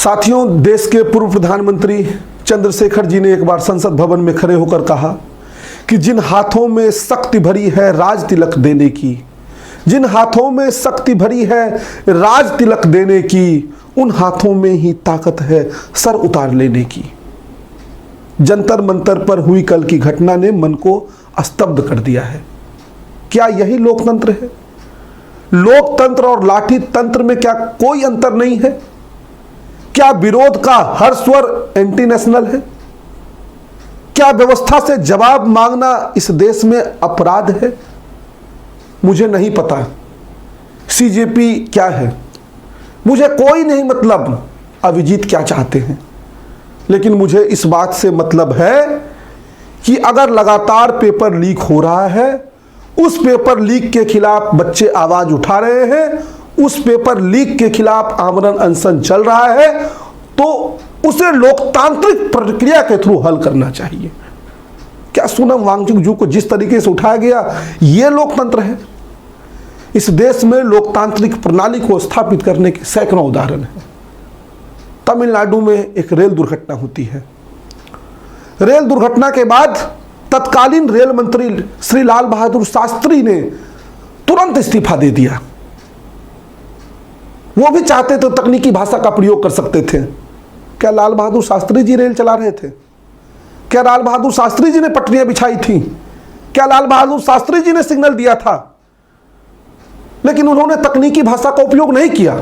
साथियों, देश के पूर्व प्रधानमंत्री चंद्रशेखर जी ने एक बार संसद भवन में खड़े होकर कहा कि जिन हाथों में शक्ति भरी है राज तिलक देने की, जिन हाथों में शक्ति भरी है राज तिलक देने की, उन हाथों में ही ताकत है सर उतार लेने की। जंतर मंतर पर हुई कल की घटना ने मन को स्तब्ध कर दिया है। क्या यही लोकतंत्र है? लोकतंत्र और लाठी तंत्र में क्या कोई अंतर नहीं है? क्या विरोध का हर स्वर एंटी नेशनल है? क्या व्यवस्था से जवाब मांगना इस देश में अपराध है? मुझे नहीं पता सीजेपी क्या है, मुझे कोई नहीं मतलब अभिजीत क्या चाहते हैं, लेकिन मुझे इस बात से मतलब है कि अगर लगातार पेपर लीक हो रहा है, उस पेपर लीक के खिलाफ बच्चे आवाज उठा रहे हैं, उस पेपर लीक के खिलाफ आमरण अनशन चल रहा है, तो उसे लोकतांत्रिक प्रक्रिया के थ्रू हल करना चाहिए। क्या सोनम वांगचुक जी को जिस तरीके से उठाया गया, यह लोकतंत्र है? इस देश में लोकतांत्रिक प्रणाली को स्थापित करने के सैकड़ों उदाहरण हैं। तमिलनाडु में एक रेल दुर्घटना होती है। रेल दुर्घटना के बाद तत्कालीन रेल मंत्री श्री लाल बहादुर शास्त्री ने तुरंत इस्तीफा दे दिया। वो भी चाहते तो तकनीकी भाषा का प्रयोग कर सकते थे। क्या लाल बहादुर शास्त्री जी रेल चला रहे थे? क्या लाल बहादुर शास्त्री जी ने पटरियां बिछाई थी? क्या लाल बहादुर शास्त्री जी ने सिग्नल दिया था? लेकिन उन्होंने तकनीकी भाषा का उपयोग नहीं किया।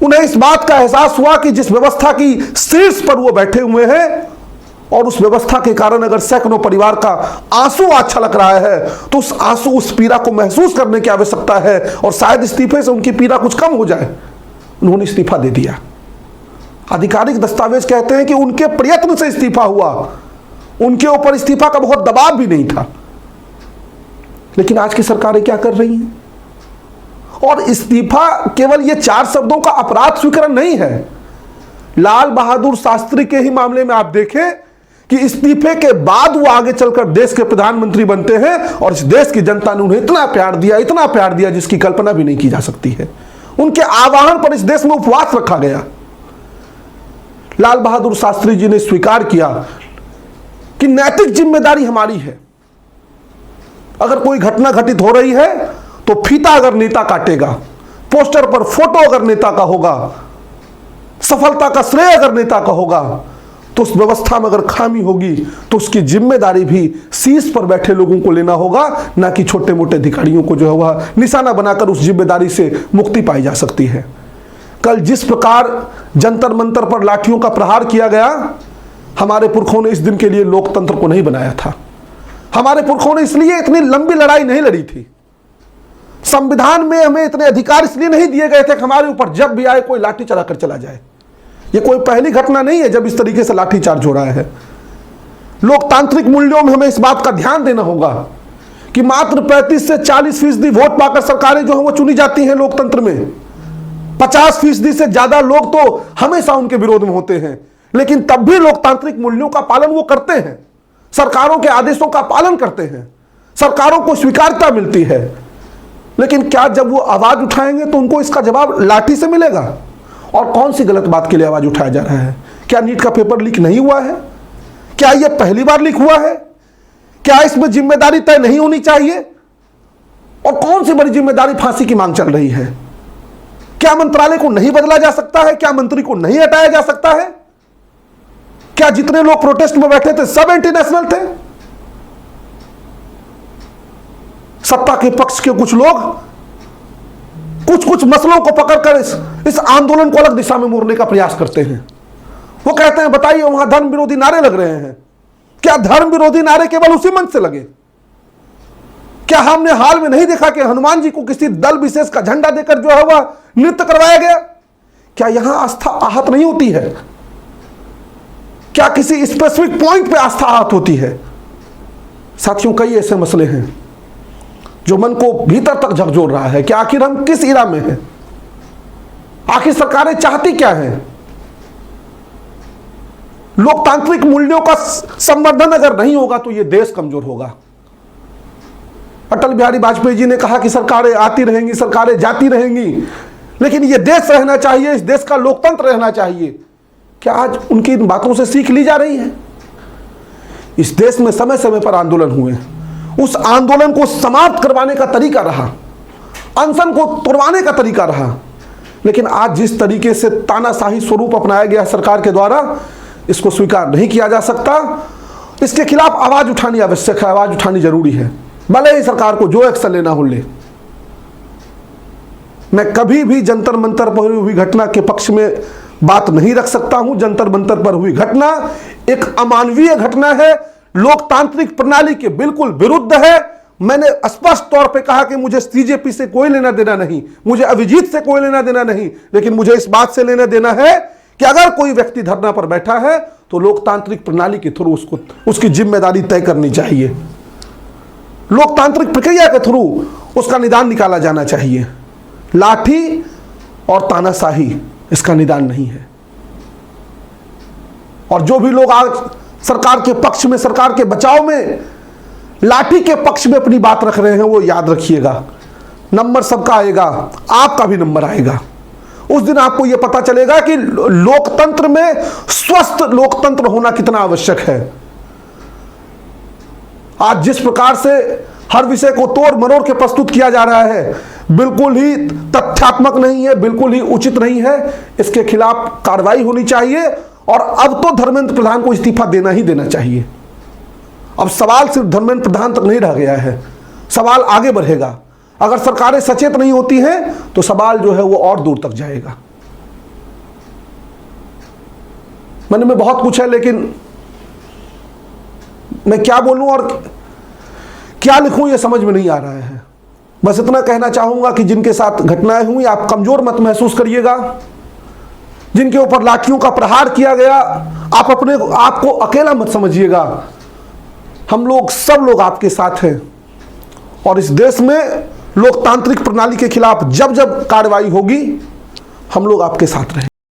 उन्हें इस बात का एहसास हुआ कि जिस व्यवस्था की शीर्ष पर वो बैठे हुए हैं और उस व्यवस्था के कारण अगर सैकड़ों परिवार का आंसू आज छलक रहा है, तो उस आंसू, उस पीड़ा को महसूस करने की आवश्यकता है और शायद इस्तीफे से उनकी पीड़ा कुछ कम हो जाए। उन्होंने इस्तीफा दे दिया। आधिकारिक दस्तावेज कहते हैं कि उनके प्रयत्न से इस्तीफा हुआ, उनके ऊपर इस्तीफा का बहुत दबाव भी नहीं था। लेकिन आज की सरकारें क्या कर रही हैं? और इस्तीफा केवल ये 4 शब्दों का अपराध स्वीकरण नहीं है। लाल बहादुर शास्त्री के ही मामले में आप देखें कि इस्तीफे के बाद वो आगे चलकर देश के प्रधानमंत्री बनते हैं और इस देश की जनता ने उन्हें इतना प्यार दिया जिसकी कल्पना भी नहीं की जा सकती है। उनके आह्वान पर इस देश में उपवास रखा गया। लाल बहादुर शास्त्री जी ने स्वीकार किया कि नैतिक जिम्मेदारी हमारी है। अगर कोई घटना घटित हो रही है तो फीता अगर नेता काटेगा, पोस्टर पर फोटो अगर नेता का होगा, सफलता का श्रेय अगर नेता का होगा, तो उस व्यवस्था में अगर खामी होगी तो उसकी जिम्मेदारी भी शीर्ष पर बैठे लोगों को लेना होगा, ना कि छोटे मोटे अधिकारियों को जो है वह निशाना बनाकर उस जिम्मेदारी से मुक्ति पाई जा सकती है। कल जिस प्रकार जंतर मंतर पर लाठियों का प्रहार किया गया, हमारे पुरखों ने इस दिन के लिए लोकतंत्र को नहीं बनाया था। हमारे पुरखों ने इसलिए इतनी लंबी लड़ाई नहीं लड़ी थी। संविधान में हमें इतने अधिकार इसलिए नहीं दिए गए थे कि हमारे ऊपर जब भी आए कोई लाठी चलाकर चला जाए। यह कोई पहली घटना नहीं है जब इस तरीके से लाठी चार्ज हो रहा है। लोकतांत्रिक मूल्यों में हमें इस बात का ध्यान देना होगा कि मात्र 35 से 40% वोट पाकर सरकारें जो है वो चुनी जाती हैं। लोकतंत्र में 50% से ज्यादा लोग तो हमेशा उनके विरोध में होते हैं, लेकिन तब भी लोकतांत्रिक मूल्यों का पालन वो करते हैं, सरकारों के आदेशों का पालन करते हैं, सरकारों को स्वीकार्यता मिलती है। लेकिन क्या जब वो आवाज उठाएंगे तो उनको इसका जवाब लाठी से मिलेगा? और कौन सी गलत बात के लिए आवाज उठाया जा रहा है? क्या नीट का पेपर लीक नहीं हुआ है? क्या यह पहली बार लीक हुआ है? क्या इसमें जिम्मेदारी तय नहीं होनी चाहिए? और कौन सी बड़ी जिम्मेदारी फांसी की मांग चल रही है? क्या मंत्रालय को नहीं बदला जा सकता है? क्या मंत्री को नहीं हटाया जा सकता है? क्या जितने लोग प्रोटेस्ट में बैठे थे सब एंटी नेशनल थे? सत्ता के पक्ष के कुछ लोग कुछ मसलों को पकड़कर इस आंदोलन को अलग दिशा में मोड़ने का प्रयास करते हैं। वो कहते हैं बताइए वहां धर्म विरोधी नारे लग रहे हैं, क्या धर्म विरोधी नारे केवल उसी मंच से लगे? क्या हमने हाल में नहीं देखा कि हनुमान जी को किसी दल विशेष का झंडा देकर जो है वह नृत्य करवाया गया? क्या यहां आस्था आहत नहीं होती है? क्या किसी स्पेसिफिक पॉइंट पे आस्था आहत होती है? साथियों, कई ऐसे मसले हैं जो मन को भीतर तक झकझोर रहा है कि आखिर हम किस इरा में हैं? आखिर सरकारें चाहती क्या हैं? लोकतांत्रिक मूल्यों का संवर्धन अगर नहीं होगा तो यह देश कमजोर होगा। अटल बिहारी वाजपेयी जी ने कहा कि सरकारें आती रहेंगी, सरकारें जाती रहेंगी, लेकिन ये देश रहना चाहिए, इस देश का लोकतंत्र रहना चाहिए। क्या आज उनकी इन बातों से सीख ली जा रही है? इस देश में समय समय पर आंदोलन हुए, उस आंदोलन को समाप्त करवाने का तरीका रहा, अनशन को तोड़वाने का तरीका रहा, लेकिन आज जिस तरीके से तानाशाही स्वरूप अपनाया गया सरकार के द्वारा, इसको स्वीकार नहीं किया जा सकता। इसके खिलाफ आवाज उठानी आवश्यक है, आवाज उठानी जरूरी है, भले ही सरकार को जो एक्शन लेना हो ले। मैं कभी भी जंतर मंतर पर हुई घटना के पक्ष में बात नहीं रख सकता हूं। जंतर मंतर पर हुई घटना एक अमानवीय घटना है, लोकतांत्रिक प्रणाली के बिल्कुल विरुद्ध है। मैंने स्पष्ट तौर पे कहा कि मुझे सीजेपी से कोई लेना देना नहीं, मुझे अभिजीत से कोई लेना देना नहीं, लेकिन मुझे इस बात से लेना देना है कि अगर कोई व्यक्ति धरना पर बैठा है तो लोकतांत्रिक प्रणाली के थ्रू उसकी जिम्मेदारी तय करनी चाहिए, लोकतांत्रिक प्रक्रिया के थ्रू उसका निदान निकाला जाना चाहिए। लाठी और तानाशाही इसका निदान नहीं है। और जो भी लोग आज सरकार के पक्ष में, सरकार के बचाव में, लाठी के पक्ष में अपनी बात रख रहे हैं, वो याद रखिएगा, नंबर सबका आएगा, आपका भी नंबर आएगा। उस दिन आपको यह पता चलेगा कि लोकतंत्र में स्वस्थ लोकतंत्र होना कितना आवश्यक है। आज जिस प्रकार से हर विषय को तोड़ मरोड़ के प्रस्तुत किया जा रहा है, बिल्कुल ही तथ्यात्मक नहीं है, बिल्कुल ही उचित नहीं है। इसके खिलाफ कार्रवाई होनी चाहिए और अब तो धर्मेंद्र प्रधान को इस्तीफा देना ही देना चाहिए। अब सवाल सिर्फ धर्मेंद्र प्रधान तक नहीं रह गया है, सवाल आगे बढ़ेगा। अगर सरकारें सचेत नहीं होती हैं तो सवाल जो है वो और दूर तक जाएगा। मन में बहुत कुछ है, लेकिन मैं क्या बोलूं और क्या लिखूं ये समझ में नहीं आ रहा है। बस इतना कहना चाहूंगा कि जिनके साथ घटनाएं हुई, आप कमजोर मत महसूस करिएगा। जिनके ऊपर लाठियों का प्रहार किया गया, आप अपने आप को अकेला मत समझिएगा। हम लोग, सब लोग आपके साथ हैं और इस देश में लोकतांत्रिक प्रणाली के खिलाफ जब जब कार्रवाई होगी, हम लोग आपके साथ रहें।